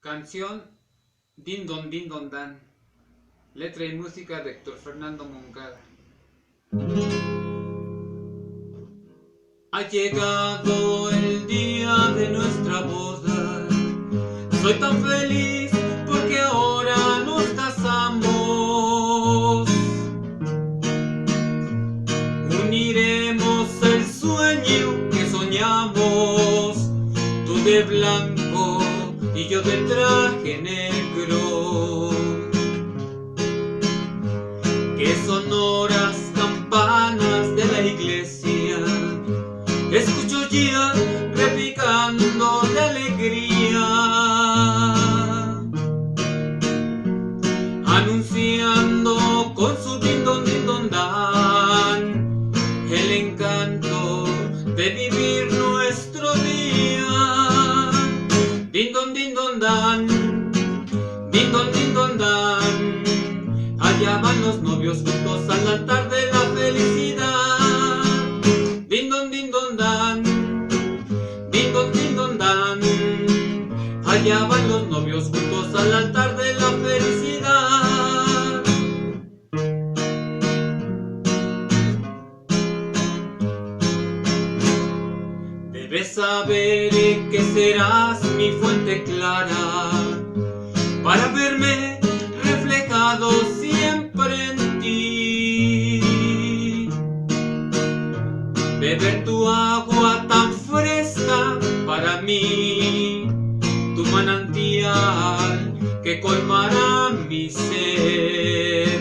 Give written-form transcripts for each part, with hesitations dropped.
Canción Din Don Dan. Letra y música de Héctor Fernando Moncada. Ha llegado el día de nuestra boda. Soy tan feliz porque ahora nos casamos. Uniremos el sueño que soñamos, tú de blanco y yo de traje negro. Qué sonoras campanas de la iglesia escucho ya repicando de alegría, anunciando con su din don dan el encanto de vivir nuestro día. Din don dan, din don dan, allá van los novios juntos al altar de la felicidad. Din don dan, din don dan, allá van los novios juntos al altar de la felicidad. Debes saber que serás mi fuente clara para verme reflejado siempre en ti. Beber tu agua tan fresca para mí, tu manantial que colmará mi sed.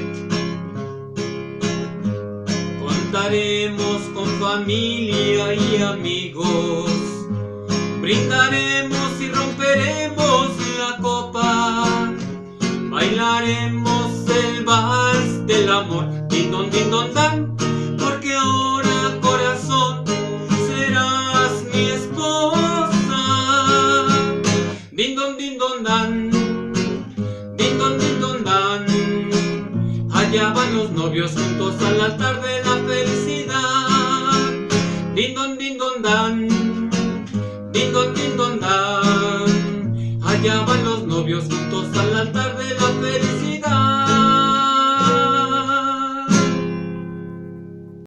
Contaremos con familia y amigos, brindaremos y romperemos la copa, bailaremos el vals del amor. Din don dan, porque ahora corazón serás mi esposa. Din don dan, din don dan, allá van los novios juntos al altar de la felicidad. Din don dan, din don dan, allá van los novios juntos al altar de la felicidad.